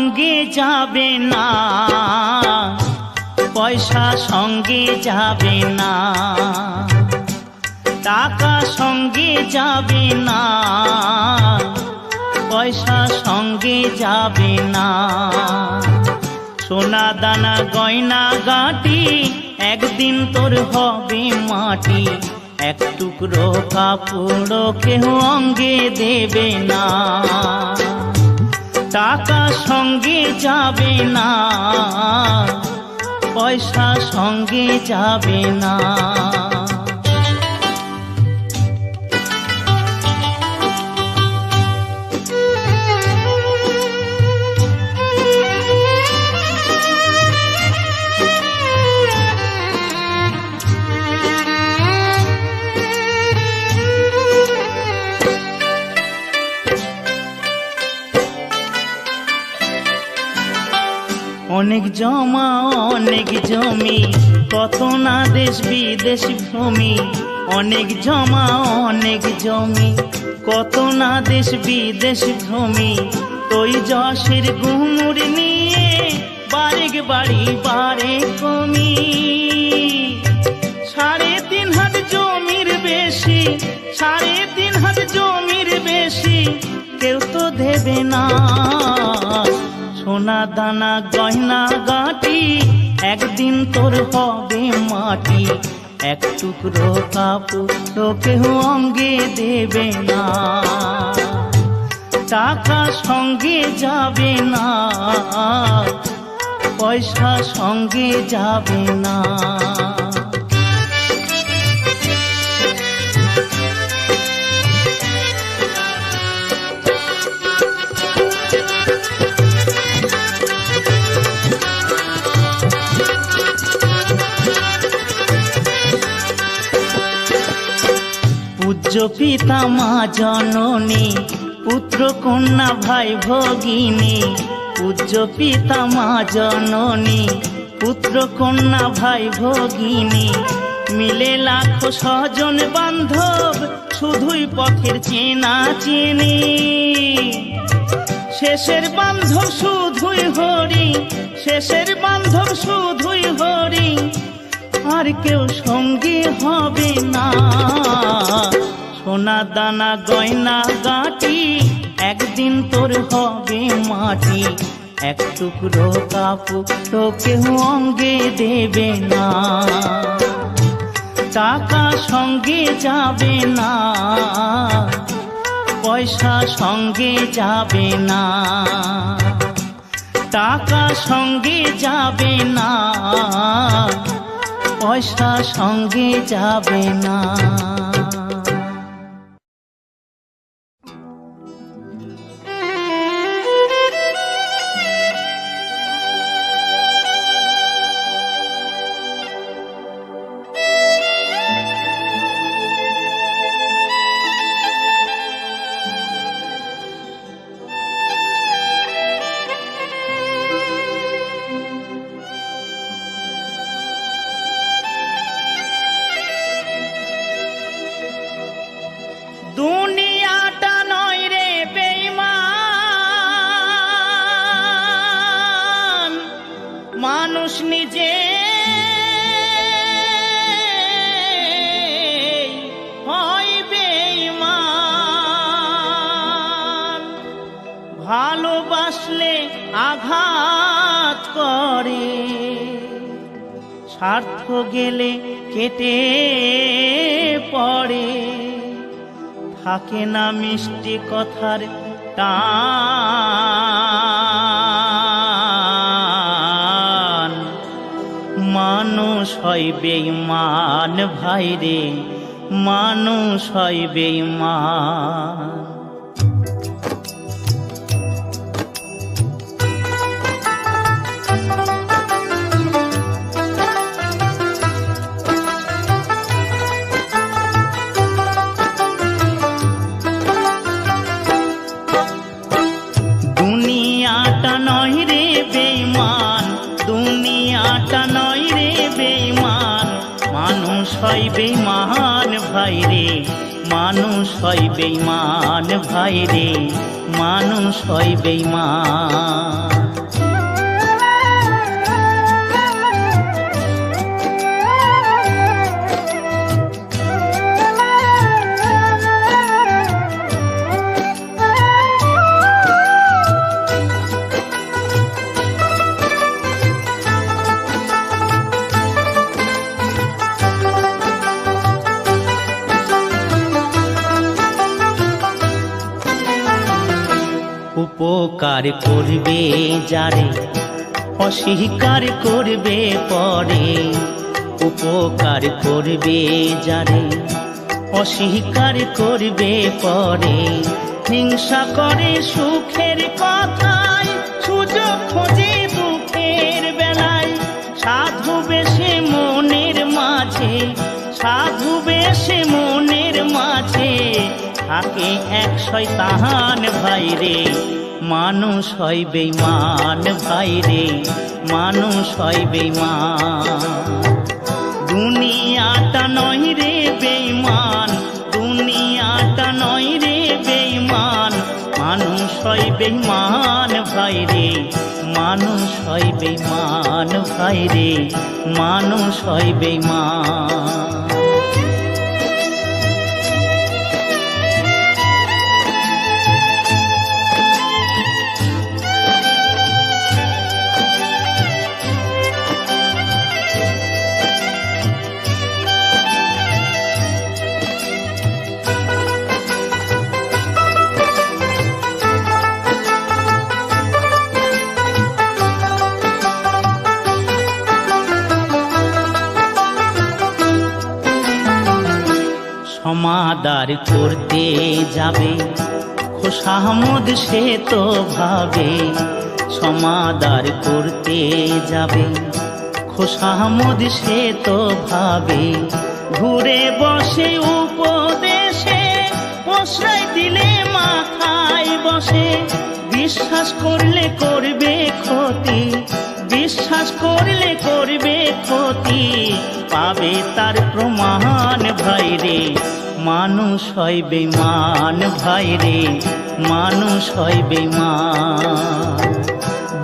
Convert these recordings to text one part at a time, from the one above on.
সঙ্গে যাবে না, পয়সা সঙ্গে যাবে না, টাকা সঙ্গে যাবে না, পয়সা সঙ্গে যাবে না। সোনা দানা গয়না গাঁটি একদিন তোর হবে মাটি, এক টুকরো কাপড় কেউ অঙ্গে দেবে না। টাকা সঙ্গে যাবে না, পয়সা সঙ্গে যাবে না। অনেক জমা অনেক জমি, কত না দেশ বিদেশ ভূমি। অনেক জমা অনেক জমি, কত না দেশ বিদেশ ভূমি। তুই যশের গুমুর নিয়ে বারেক বাড়ি বারে কমি। 3.5 হাত জমির বেশি, 3.5 হাত জমির বেশি কেউ তো দেবে না। সোনা দানা গয়না গাঁটি একদিন তোর হবে মাটি, এক টুকরো কাপড় কেউ অঙ্গে দেবে না। টাকা সঙ্গে যাবে না, পয়সা সঙ্গে যাবে না। পূজ্য পিতা মা জননী, পুত্র কন্যা ভাই ভগিনী। পূজ্য পিতা মা জননী, পুত্র কন্যা ভাই ভগিনী। মিলে লাখো স্বজন বান্ধব, শুধুই পথের চেনা চেনি। শেষের বান্ধব শুধুই হরি, শেষের বান্ধব শুধুই হরি, আর কেউ সঙ্গে হবে না। সোনা দানা গয়না গাঁটি একদিন তোর হবে মাটি, এক টুকরো কাপড় কেউ অঙ্গে দেবে না। টাকা সঙ্গে যাবে না, পয়সা সঙ্গে যাবে না। টাকা সঙ্গে যাবে না, পয়সা সঙ্গে যাবে না। দুনিয়াটা নয় রে বেঈমান, মানুষ নিজে হয় বেঈমান। ভালোবাসলে আঘাত করে, স্বার্থ গেলে কেটে পড়ে। থাকে না মিষ্টি কথার টান, মানুষ হয় বেঈমান ভাই রে, মানুষ হয় বেঈমান। দুনিয়াটা নয় রে বেঈমান, দুনিয়াটা নয় রে বেঈমান, মানুষ হয় বেঈমান ভাই রে, মানুষ হয় বেঈমান ভাই রে, মানুষ হয় বেঈমান। উপকার করবে যারে অস্বীকার করবে পরে, উপকার করবে যারে অস্বীকার করবে পরে, হিংসা করে সুখের কথায় সুযোগ খোঁজে দুঃখের বেলায়, সাধু বেশে মনের মাঝে, সাধু বেশে মনের মাঝে থাকে এক শয়তান ভাইরে, মানুষ হয় বেঈমান ভাইরে, মানুষ হয় বেঈমান। দুনিয়াটা নয় রে বেঈমান, দুনিয়াটা নয় রে বেঈমান, মানুষ হয় বেঈমান ভাইরে, মানুষ হয় বেঈমান ভাইরে, মানুষ হয় বেঈমান। সমাদার করতে যাবে খোশামদ সে তো ভাবে, সমাদার করতে যাবে খোশামদ সে তো ভাবে, ঘুরে বসে উপদেশে প্রশ্রয় দিলে মাথায় বসে, বিশ্বাস করলে করবে ক্ষতি, বিশ্বাস করলে করবে ক্ষতি, পাবে তার প্রমাণ ভাইরে, মানুষ হয় বেঈমান ভাইরে, মানুষ হয় বেঈমান।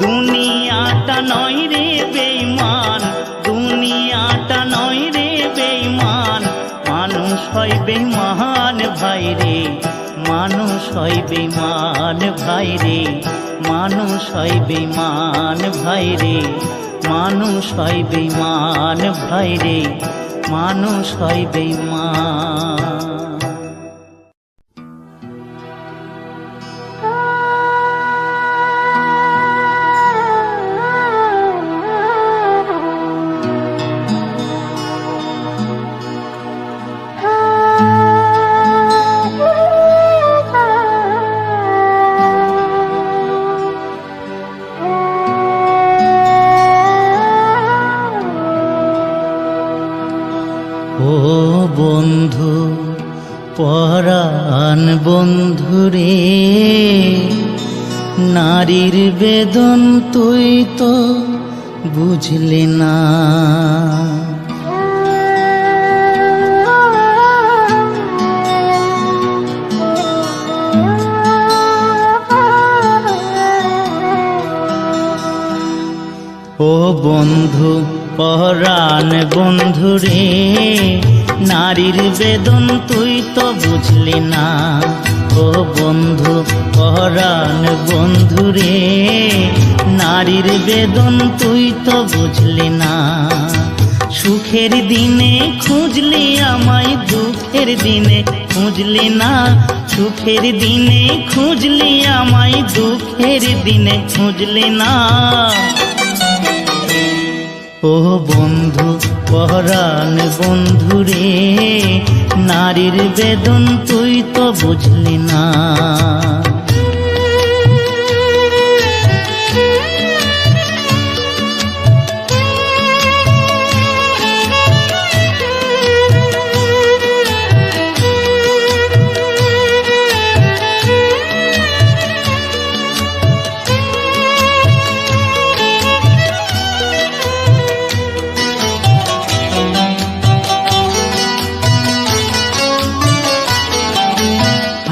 দুনিয়াটা নয় রে বেঈমান, দুনিয়াটা নয় রে বেঈমান, মানুষ হয় বেঈমান ভাইরে, মানুষ হয় বেঈমান ভাইরে, মানুষ হয় বেঈমান ভাইরে, মানুষ হয় বেঈমান ভাইরে, মানুষ হয় বেঈমান। ও বন্ধু পরাণ বন্ধুরে, নারীর বেদন তুই তো বুঝলি না, ও বন্ধু পরাণ বন্ধুরে, নারীর বেদন তুই তো বুঝলি না, ও বন্ধু পরাণ বন্ধুরে, নারীর বেদন তুই তো বুঝলি না। সুখের দিনে খুঁজলি আমায়, দুঃখের দিনে খুঁজলি না, সুখের দিনে খুঁজলি আমায়, দুঃখের দিনে খুঁজলি না। ও বন্ধু পরাণ বন্ধুরে, নারীর বেদন তুই তো বুঝলি না।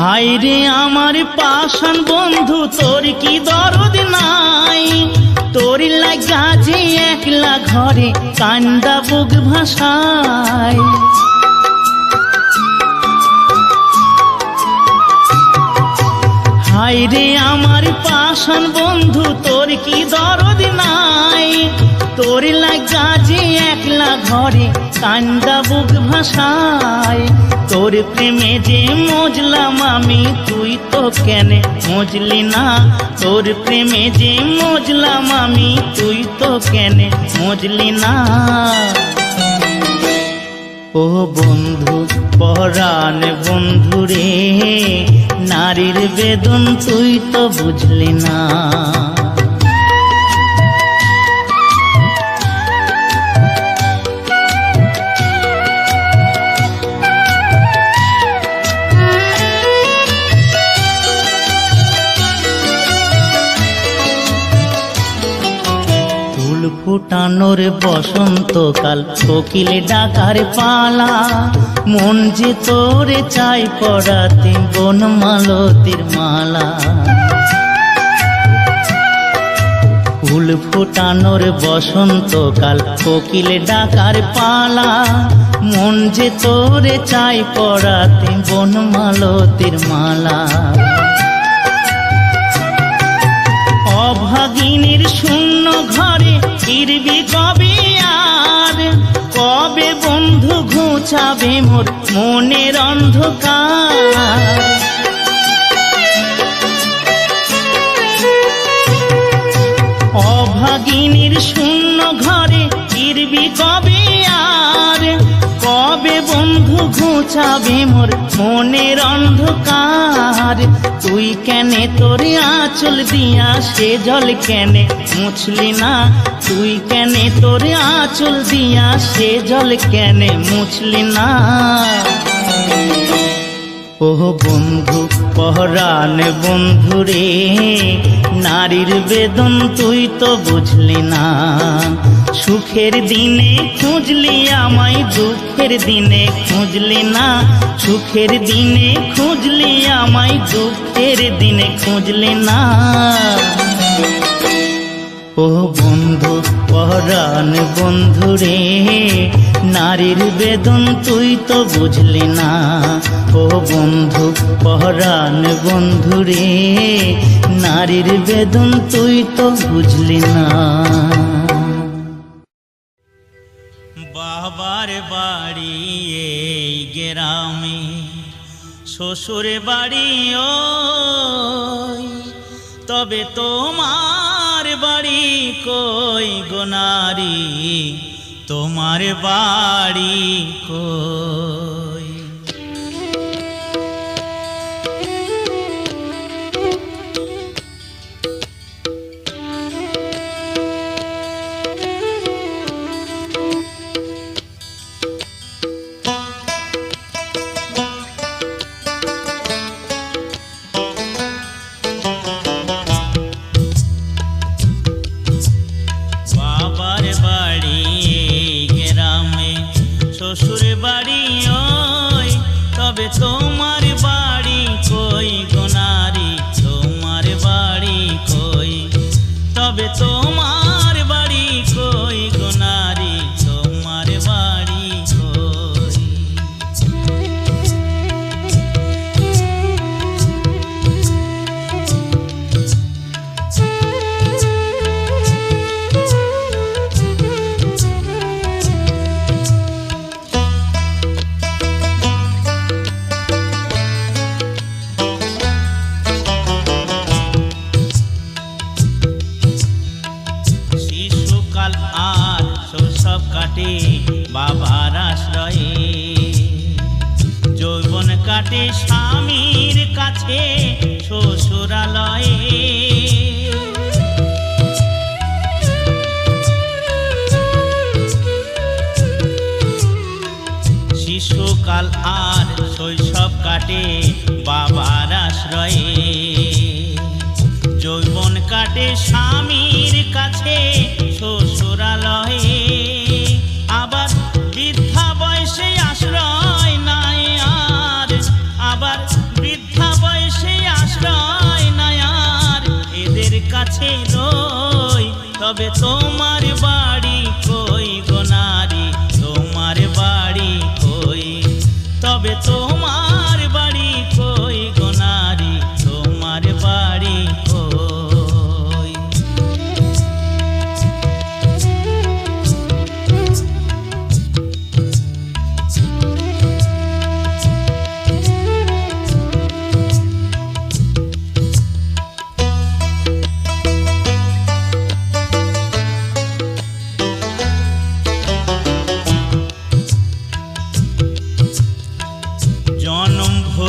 হায়রে আমার পাষাণ বন্ধু, তোর কি দরদ নাই, তোর লাগা যে একলা ঘরে কান্দা বুক ভাষায়। হায়রে আমার পাষাণ বন্ধু, তোর কি দরদ নাই, তোর লাগা যে একলা ঘরে কান্দা বুক ভাষায়। তোর প্রেমে যে মজলাম আমি, তুই তো কেনে মজলি না। তোর প্রেমে যে মজলাম আমি, তুই তো কেনে মজলি না। ও বন্ধু পরাণ বন্ধু রে, নারীর বেদন তুই তো বুঝলি না। ফুটানোর বসন্তকাল, কোকিল ডাকার পালা, মন যে তোরে চাই পড়াতে বনমালতির মালা। ফুল ফুটানোর বসন্তকাল, কোকিল ডাকার পালা, মন যে তোরে চাই পড়াতে বনমালতির মালা। অভাগিনীর শূন্য ঘরে ফিরবি কবে আর, কবে বন্ধু ঘুচাবে মোর মনের অন্ধকার। অভাগিনীর শূন্য ঘরে ফিরবি কবে আর, কবে বন্ধু ঘুচাবে মোর মনের অন্ধকার। তুই কেনে তোরে আঁচল দিয়া সে জল কেনে মুছলি না। তুই কেনে তোরে আঁচল দিয়া সে জল কেনে মুছলি না। ও বন্ধু পরাণ বন্ধু রে, নারীর বেদন তুই তো বুঝলি না। সুখের দিনে খুঁজলি আমায়, দুঃখের দিনে খুঁজলি না। সুখের দিনে খুঁজলি আমায়, দুঃখের দিনে খুঁজলি না। ও বন্ধু পরাণ বন্ধু রে, নারীর বেদন তুই তো বুঝলি না। ও বন্ধু পরাণ বন্ধু রে, নারীর বেদন তুই তো বুঝলি না। বাবার বাড়ি এই গ্রামে, শ্বশুর বাড়ি ওই, তবে তোমার বাড়ি কই গো নারী, তোমার বাড়ি কই। শ্বশুর বাড়ি ওই, তবে তোমার বাড়ি কই গো নারী, তোমার বাড়ি কই। তবে তোমার বাড়ি কই গো নারী, তোমার বাড়ি কই। বাবার আশ্রয়ে যৌবন কাটে স্বামীর কাছে শ্বশুরালয়ে। শিশুকাল আর শৈশব কাটে বাবার আশ্রয়ে, যৌবন কাটে স্বামীর কাছে শ্বশুরালয়ে। আবার বৃদ্ধা বয়সে আশ্রয় নাই আর, আবার বৃদ্ধা বয়সে আশ্রয় নাই আর, এদের কাছে রই। তবে তোমার বাড়ি কই গো নারী, তোমার বাড়ি কই। তবে তোমার বাড়ি কই গো নারী, তোমার বাড়ি কই।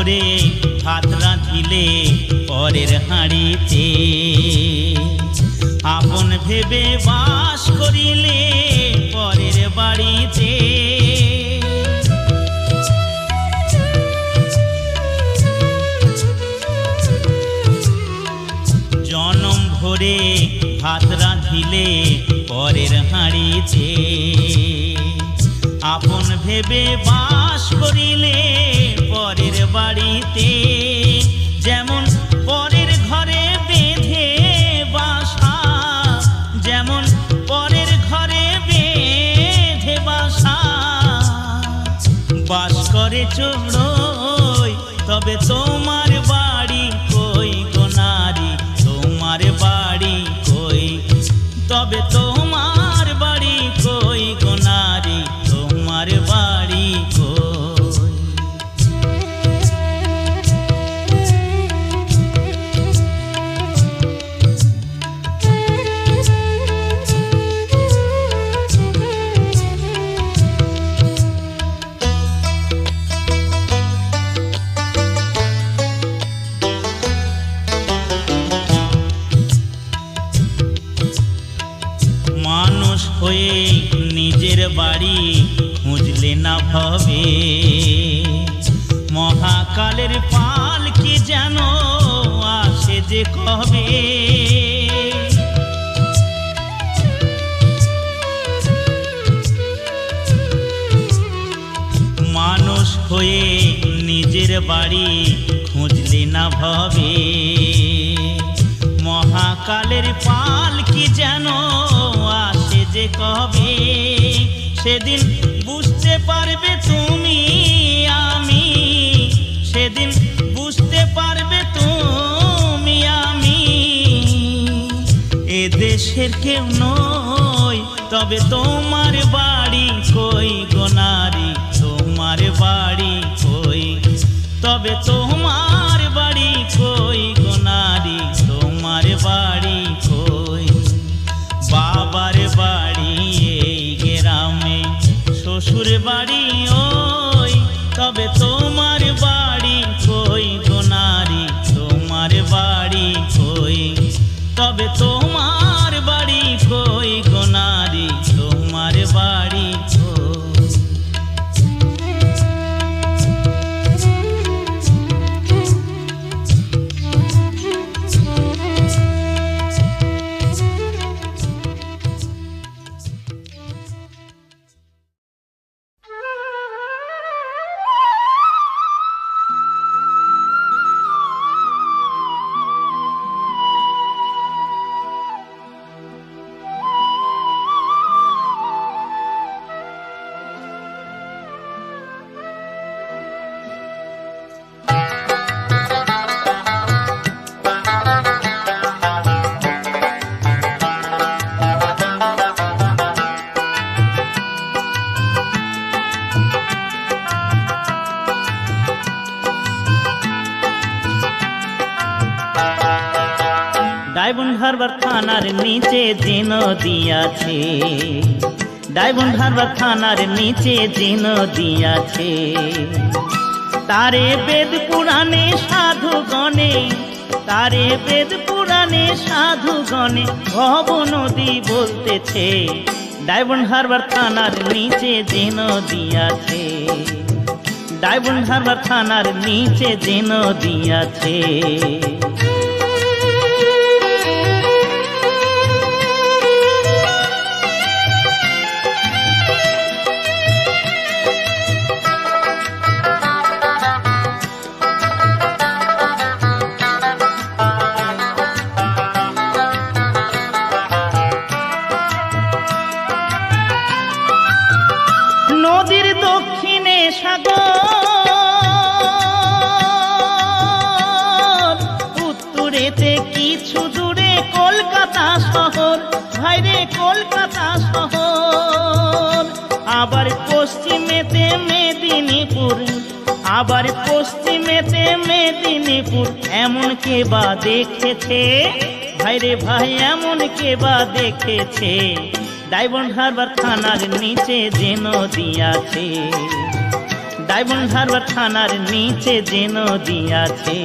ভরে ভাত রাঁধিলে পরের হাঁড়িতে, আপন ভেবে বাস করিলে পরের বাড়িতে। জনম ভরে ভাত রাঁধিলে পরের হাঁড়িতে, আপন ভেবে বাস করিলে পরের বাড়িতে। যেমন পরের ঘরে বেঁধে বাসা, যেমন পরের ঘরে বেঁধে বাসা, বাস করে চোরই তবে তোমার বাড়ি কই গো নারী, তোমার বাড়ি কই, তবে তোমার বাড়ি কই গো নারী, তোমার বাড়ি কই। মানুষ হয়ে নিজের বাড়ি খুঁজলে না ভবে, মহাকালের পাল কি যেন আসে যে কবে। মানুষ হয়ে নিজের বাড়ি খুঁজলে না ভবে, মহাকালের পাল কি যেন আসে যে কবে। সেদিন বুঝতে পারবে তুমি আমি, সেদিন বুঝতে পারবে তুমি আমি, এ দেশের কেউ নই তবে তোমার বাড়ি কই গো নারী, তোমার বাড়ি কই, তবে তোমার বাড়ি কই গো নারী, তোমার বাড়ি কই। বাবার বাড়ি এই গ্রামে, শ্বশুর বাড়ি ওই, তবে তোমার বাড়ি কই গো নারী, তোমার বাড়ি কই, তবে তোমার বাড়ি কই গো নারী, তোমার বাড়ি কই। ডায়মন্ড হারবার থানার নিচে যে নদী আছে, ডায়মন্ড হারবার থানার নিচে যে নদী আছে, তারে বেদ পুরাণে সাধুগণে, তারে বেদ পুরাণে সাধুগণে ভব নদী বলতেছে। ডায়মন্ড হারবার থানার নিচে যে নদী আছে, ডায়মন্ড হারবার থানার নিচে যে নদী আছে। নদীর দক্ষিণে সাগর, উত্তরেতে কিছু দূরে কলকাতা শহর, ভাইরে কলকাতা শহর। আবার পশ্চিমেতে মেদিনীপুর, আবার পশ্চিমেতে মেদিনীপুর। এমন কে বা দেখেছে ভাইরে ভাই, এমন কে বা দেখেছে ডায়মন্ড হারবার থানার নিচে যে নদী আছে, ডায়মন্ড হারবার থানার নিচে যে নদী আছে।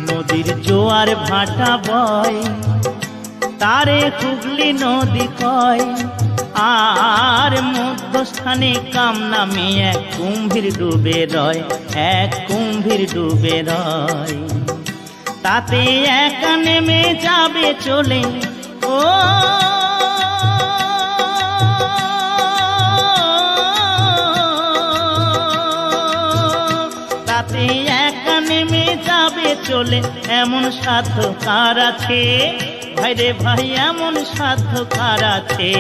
নদীর জোয়ার ভাটা বয়, তারে হুগলি নদী কয়, আর মধ্যস্থানে কাম নামে এক কুম্ভীর ডুবে রয়, এক কুম্ভীর ডুবে রয়। তাতে একা নেমে যাবে চলে, ও তাতে একা নেমে যাবে চলে, এমন সাধ্য কার আছে ভাইরে ভাই, এমন সাধ্য কার আছে।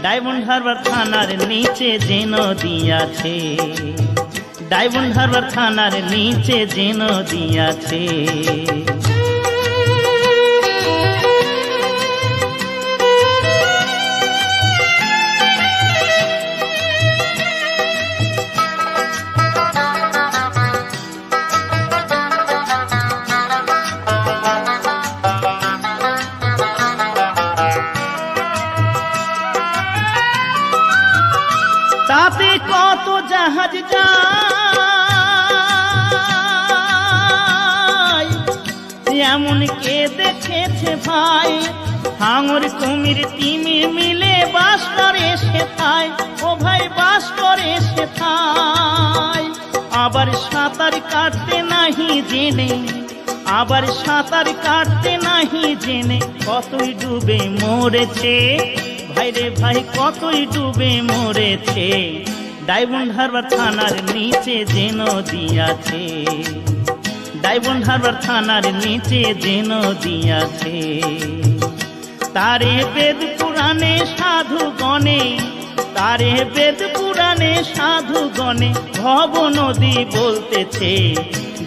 ডায়মন্ড হারবার থানার নিচে যে নদী আছে, ডায়মন্ড হারবার থানার নিচে যে নদী আছে। তাতে কত জাহাজ যায়, এমন কে দেখেছে ভাই, হাঙর কুমির তিমি মিলে বাস করে সেথায়, ও ভাই বাস করে সেথায়। আবার সাঁতার কাটতে নাহি জেনে, আবার সাঁতার কাটতে নাহি জেনে, কতই ডুবে মরেছে ভাইরে ভাই, কতই ডুবে মরেছে। ডায়মন্ড হারবার থানার নিচে যে নদী আছে, ডায়মন্ড হারবার থানার নিচে যে নদী আছে। তারে বেদ পুরাণে সাধু গণে, তারে বেদ পুরাণে সাধু গণে, ভব নদী বলতেছে।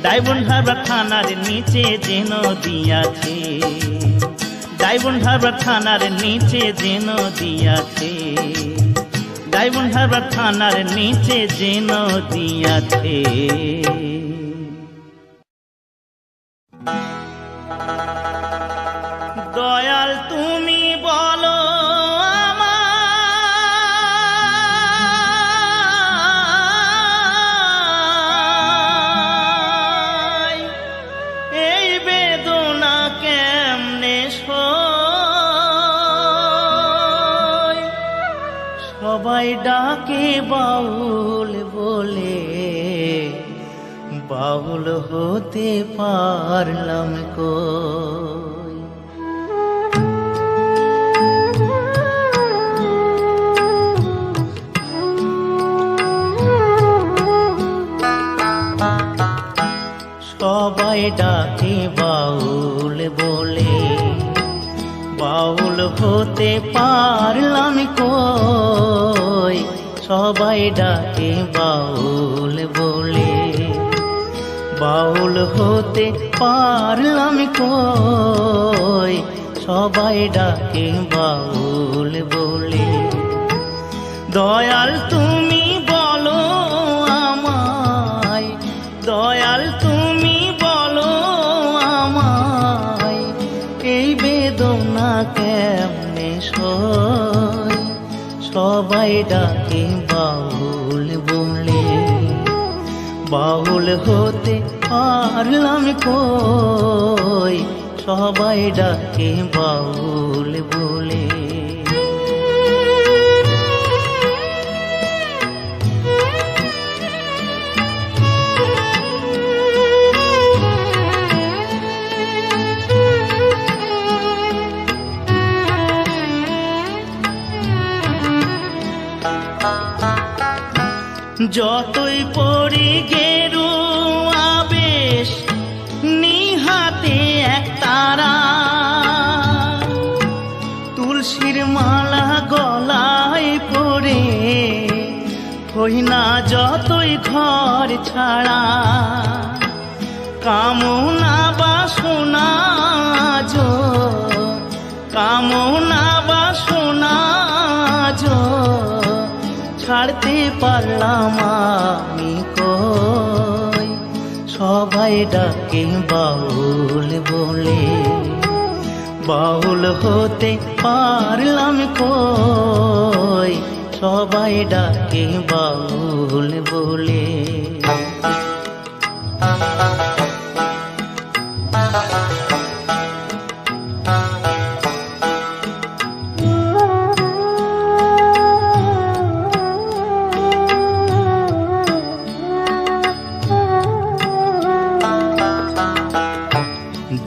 ডায়মন্ড হারবার থানার নিচে যে নদী আছে, ডায়মন্ড হারবার থানার নিচে যে নদী আছে, ডায়মন্ড হারবার থানার নিচে যে নদী আছে। দয়াল তুমি বলো আমায়, এই বেদনা কেমনে সই। সবাই ডাকে বাউল বলে, বাউল হতে পারলাম কই। সবাই ডাকে বাউল বলে, বাউল হতে পারলাম কই। সবাই ডাকে বাউল বলে, বাউল হতে পারলাম কই। সবাই ডাকে বাউল বলে। দয়াল তুমি বলো আমায়, দয়াল তুমি বলো আমায়, এই বেদনা কেমনে সই। সবাই ডাকে বাউল বলে, বাউল হতে পারলাম কই। সবাই ডাকে বাউল বলে। যতই পড়ি গেরুয়া বেশ, নিহাতে এক তারা, তুলসীর মালা গলায় পরে, হই না যতই ঘর ছাড়া। কামনা বাসনা সবাই ডাকে বাউল বলে। বাউল হতে পারলাম কই, সবাই ডাকে বাউল বলে।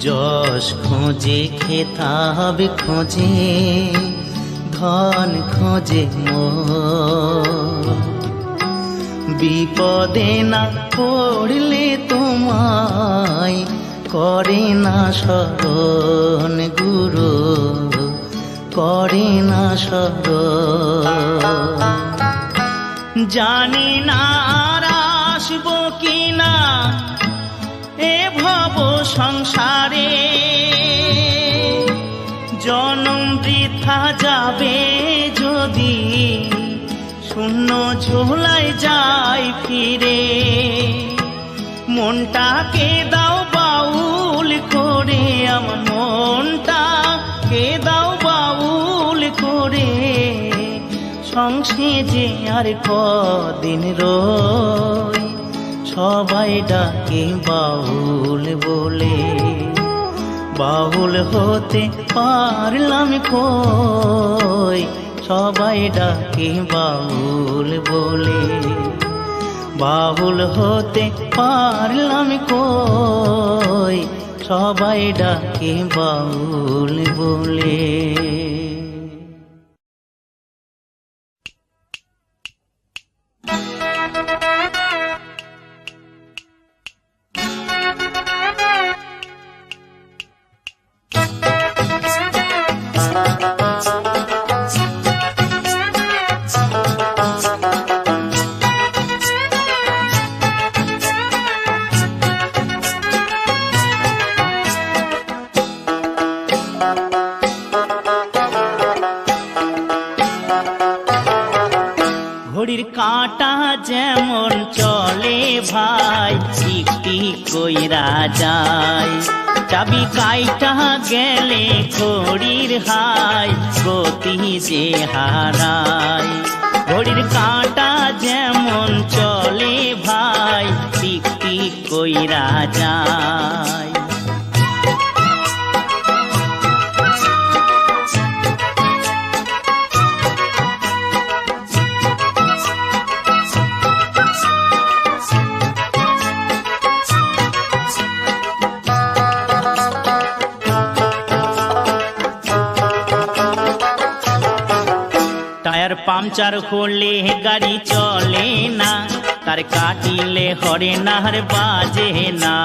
যশ খোঁজে খেতাব খোঁজে ধন খোঁজে মোর, বিপদে না পড়লে তোমায় করে না শরণ গুরু, করে না শরণ। জানি না আর আসবো কিনা এ ভব সংসারে, জনম বৃথা যাবে যদি শূন্য ঝোলায় যাই ফিরে। মনটাকে দাও বাউল করে, আমার মনটাকে দাও বাউল করে। সংসে যে আর কদিন রই, সবাই ডাকে বাউল বলে। বাউল হতে পারলাম কই, সবাই ডাকে বাউল বলে। বাউল হতে পারলাম কই, সবাই ডাকে বাউল বলে। ঘড়ির কাঁটা যেমন চলে ভাই, টিক টিক কইরা যায়। চাবি কাইটা গেলে ঘড়ির হাই, গতি যে হারায়। ঘড়ির কাঁটা যেমন চলে ভাই, টিক টিক কইরা যায়। টায়ার পাংচার হলে গাড়ি চলে না, তার কাটিলে হরে নার বাজে না।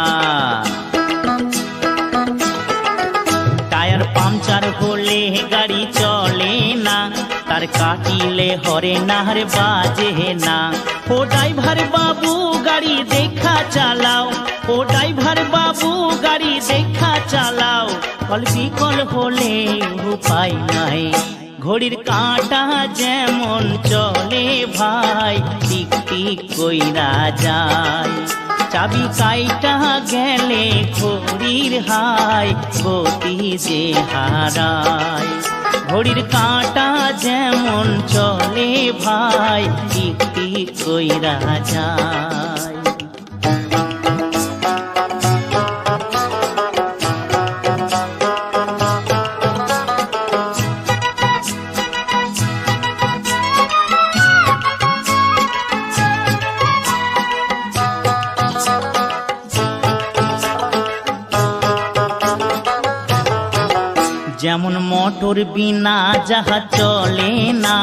টায়ার পাংচার হলে গাড়ি চলে না, তার কাটিলে হরে নার বাজে না। ও ড্রাইভার বাবু গাড়ি দেখা চালাও, ও ড্রাইভার বাবু গাড়ি দেখা চালাও। কল বিকল হলে উপায় নাই, ঘড়ির কাঁটা যেমন চলে ভাই, টিক টিক কইরা যায়। চাবি কাইটা গেলে ঘড়ির হাই, গতি যে হারায়। ঘড়ির কাঁটা যেমন চলে ভাই, টিক টিক কইরা যায়। যেমন মোটর বিনা জাহাজ চলে না,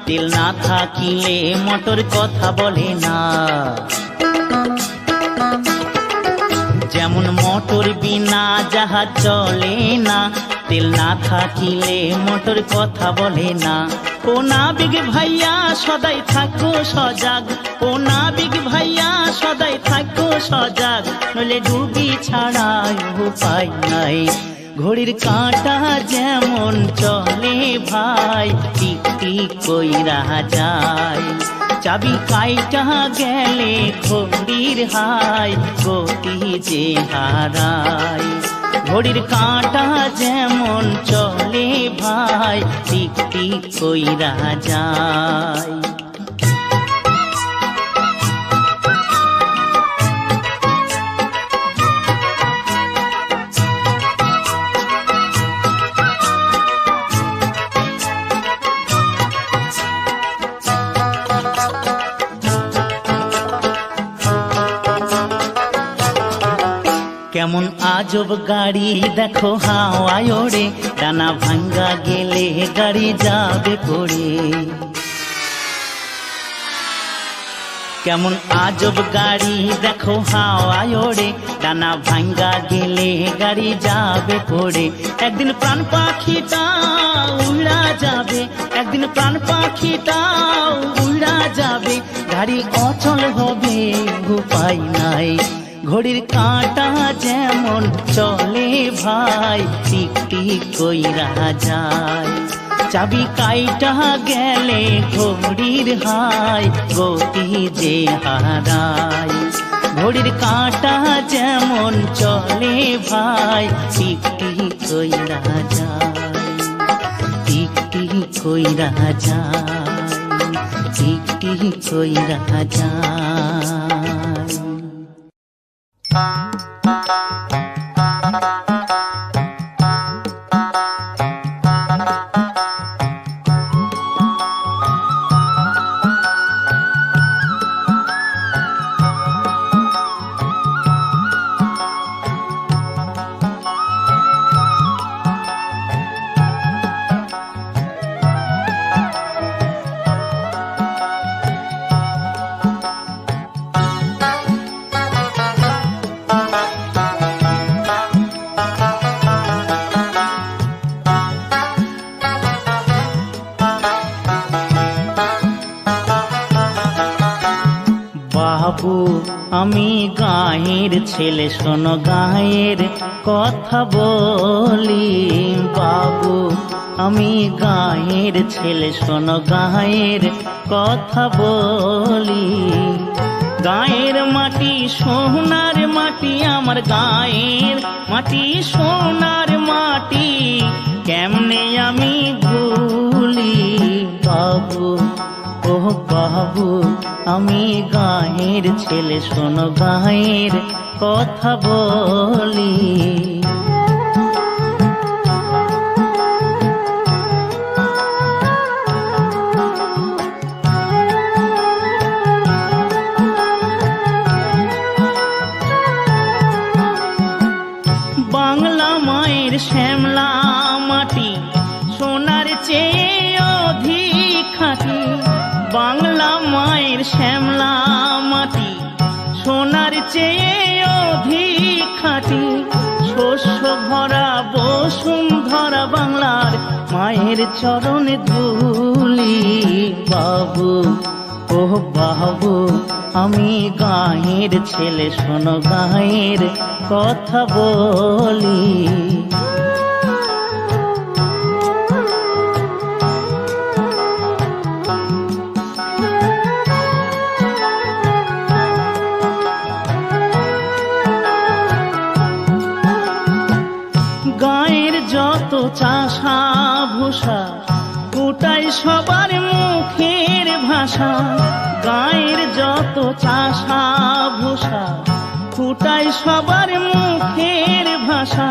তেল না থাকিলে মোটর কথা বলে না। যেমন মোটর বিনা জাহাজ চলে না, তেল না থাকিলে মোটর কথা বলে না। ও নাবিক ভাইয়া সদাই থাকো সজাগ, ও নাবিক ভাইয়া সদাই থাকো সজাগ, নইলে ডুবি ছাড়া উপায় নাই। ঘড়ির কাঁটা যেমন চলে ভাই টিক টিক কইরা যায়, চাবি কাইটা গেলে ঘড়ির হাই গতি যে হারায়। ঘড়ির কাঁটা যেমন চলে ভাই টিক টিক কইরা যায়। কেমন আজব গাড়ি দেখো হাওয়ায় ওড়ে, ডানা ভাঙ্গা গেলে গাড়ি যাবে পড়ে। কেমন আজব গাড়ি দেখো হাওয়ায় ওড়ে, ডানা ভাঙ্গা গেলে গাড়ি যাবে পড়ে। একদিন প্রাণ পাখিটা উড়া যাবে, একদিন প্রাণ পাখিটা উড়া যাবে, গাড়ি অচল হবে উপায় নাই। ঘড়ির কাঁটা যেমন চলে ভাই টিক টিক কইরা যায়, চাবি কাইটা গেলে ঘড়ির হাই গতি যে হারায়। ঘড়ির কাঁটা যেমন চলে ভাই টিক টিক কইরা যায়, টিক টিক কইরা যায়, টিক টিক কইরা যায়। বাবু আমি গাঁয়ের ছেলে, শোনো গাঁয়ের কথা বলি। বাবু আমি গাঁয়ের ছেলে, শোনো গাঁয়ের কথা বলি। গাঁয়ের মাটি সোনার মাটি, আমার গাঁয়ের মাটি সোনার মাটি, কেমনে আমি ভুলি। বাবু ও বাবু আমি গাঁয়ের ছেলে, শোনো গাঁয়ের কথা বলি। বাংলা মায়ের শ্যামলা মাটি, সোনার চেয়ে অধিক খাঁটি। বাংলা মায়ের শ্যামলা মাটি, সোনার চেয়ে অধিক খাঁটি। শস্য ভরা বসুন্ধরা বাংলার মায়ের চরণে ধুলি। বাবু ও বাবু আমি গাঁয়ের ছেলে, শোনো গাঁয়ের কথা বলি। গাঁয়ের যত চাষা ভূষা, ওটাই সবার মুখের ভাষা। গাঁয়ের যত চাষা ভূষা, ওটাই সবার মুখের ভাষা।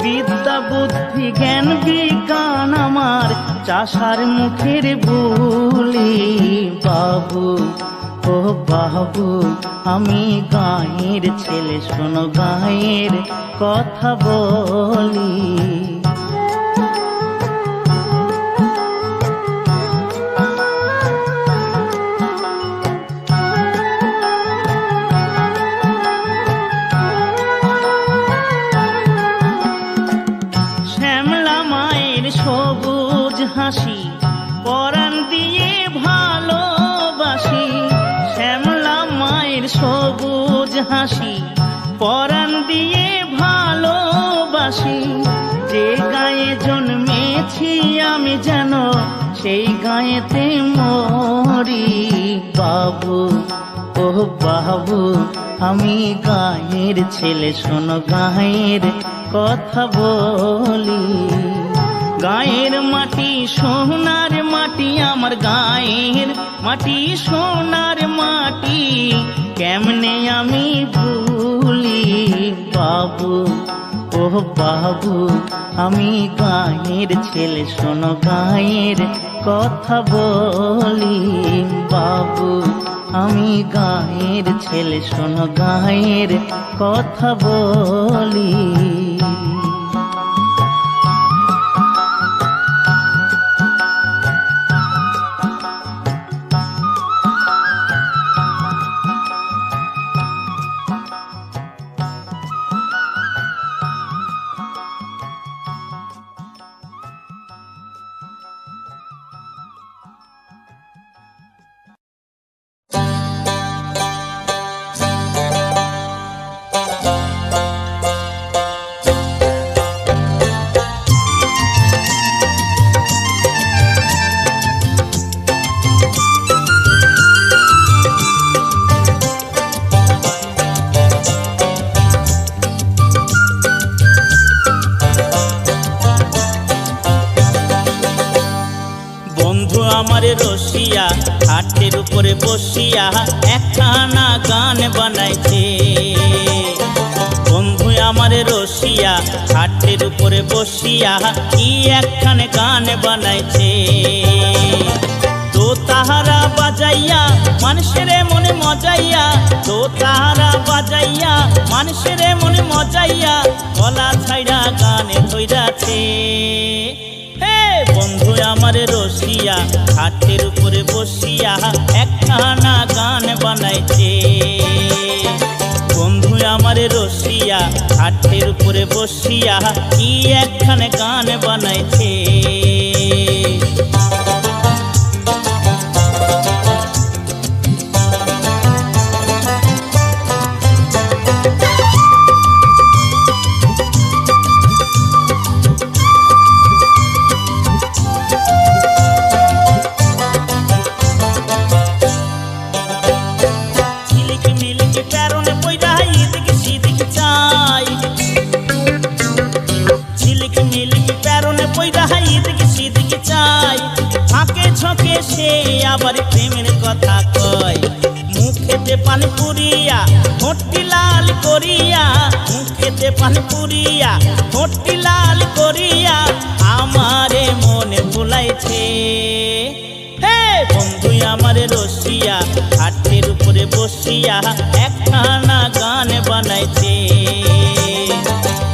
বিদ্যা বুদ্ধি জ্ঞান বিজ্ঞান আমার চাষার মুখের বুলি। বাবু ও বাবু আমি গাঁয়ের ছেলে, শোনো গাঁয়ের কথা বলি। শ্যামলা মায়ের সবুজ হাসি, পরাণ দিয়ে ভালোবাসি। শ্যামলা মায়ের সবুজ হাসি, পরাণ দিয়ে ভালোবাসি। ভালোবাসি। যে গায়ে জন্মেছি আমি যেন সেই গায়েতে মরি। বাবু ও বাবু আমি গায়ের ছেলে, শোনো গায়ের কথা বলি। গায়ের মাটি সোনার মাটি, আমার গায়ের মাটি সোনার মাটি, কেমনে আমি ভুলি। বাবু ও বাবু আমি গায়ের ছেলে, শোনো গায়ের কথা বলি। বাবু আমি গায়ের ছেলে, শোনো গায়ের কথা বলি। আমার রসিয়া হাটের উপরে বসিয়া একখানা গান বানাইছে। বন্ধু আমার রসিয়া হাটের উপরে বসিয়া কি একখানে গান বানাইছে। তো তাহারা বাজাইয়া মানুষের মনে মজাইয়া, তো তাহারা বাজাইয়া মানুষের মনে মজাইয়া, গলা ছাইড়া গানে ধইরাছে। বন্ধু আমার রসিয়া হাটের উপরে বসিয়া একখানা গান বানাইছে। বন্ধু আমার রসিয়া হাটের উপরে বসিয়া কি একখানে গান বানাইছে। সে আবার প্রেমের কথা কয়, মুখেতে পানি পুরিয়া ঠোঁটটি লাল করিয়া, মুখেতে পানি পুরিয়া ঠোঁটটি লাল করিয়া আমারে মনে ভুলাইছে। হে বন্ধু আমার রসিয়া হাটের উপরে বসিয়া একখানা গান বানাইছে।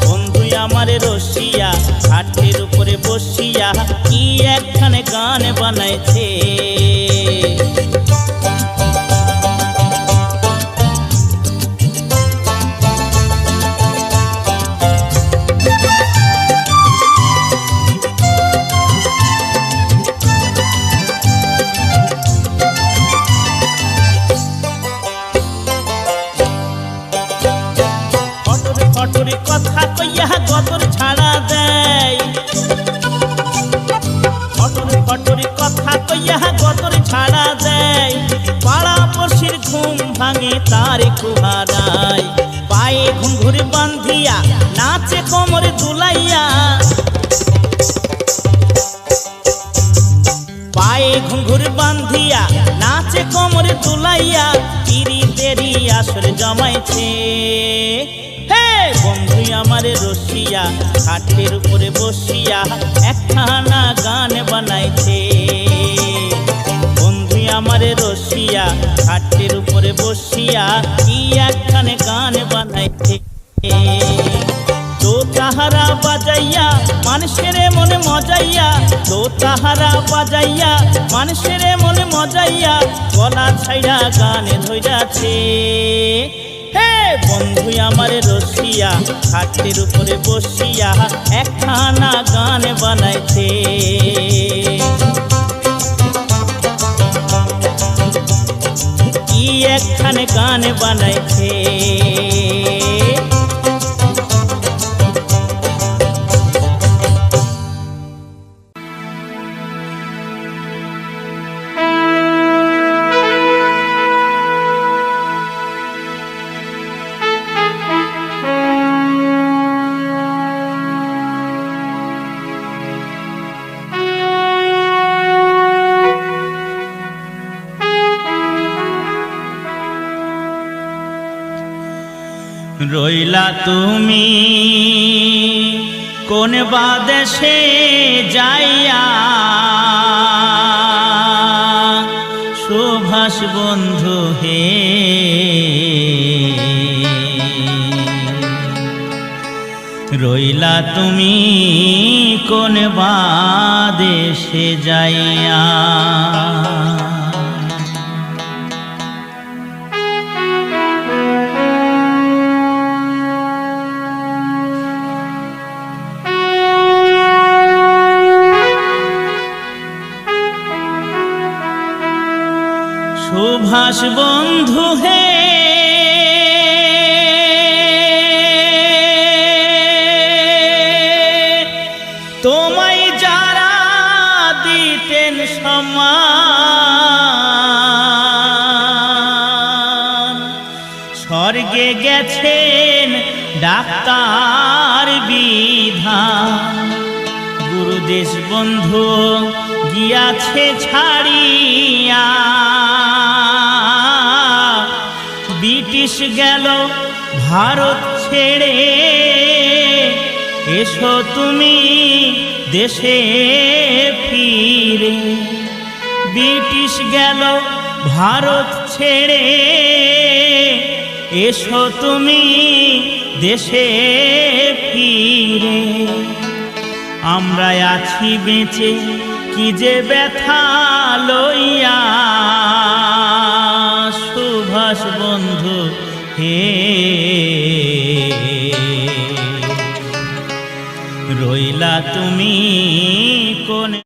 বন্ধু আমার রসিয়া হাটের উপরে বসিয়া কি একখানে গান বানাইছে। ফটরে কথা কইয়া গতর ছাড়া দেয়, ফটরে কথা কইয়া গতর ছাড়া দেয়, পাড়া পড়শির ঘুম ভাঙে তার কুহারায়। পায়ে ঘুঙ্গুর বান্ধিয়া নাচে কোমরে দুলাইয়া, পায়ে ঘুঙ্গুর বান্ধিয়া নাচে কোমরে দুলাইয়া, তিরি দেরি আসর জমাইছে। বন্ধু আমার রসিয়া হাটের উপরে বসিয়া একখানা গান বানাইছে। বন্ধু আমার রসিয়া হাটের উপরে বসিয়া কি একখানে গান বানাইছে। তো তাহারা বাজাইয়া মানুষের মনে মজাইয়া, তো তাহারা বাজাইয়া মানুষের মনে মজাইয়া, গলা ছাইড়া গানে ধইরাছে। বন্ধু আমার রসিয়া হাটের উপরে বসিয়া একখানা গান বানাইছে। কি একখানে গান বানাইছে। রইলা তুমি কোন বা দেশে যাইয়া, সুভাষ বন্ধু হে। রইলা তুমি কোন বা দেশে যাইয়া। সুভাষ বন্ধু হে, তোমায় যারা দিতেন সম্মান, স্বর্গে গেছেন ডাক্তার বিধান। গুরুদেশ বন্ধু গিয়াছে ছাড়িয়া, ব্রিটিশ গেল ভারত ছেড়ে। এসো তুমি দেশে ফিরে, ব্রিটিশ গেল ভারত ছেড়ে। এসো তুমি দেশে ফিরে। আমরা আছি বেঁচে কি যে ব্যথা লইয়া, সুভাষ বন্ধু হে। রইলা তুমি কোন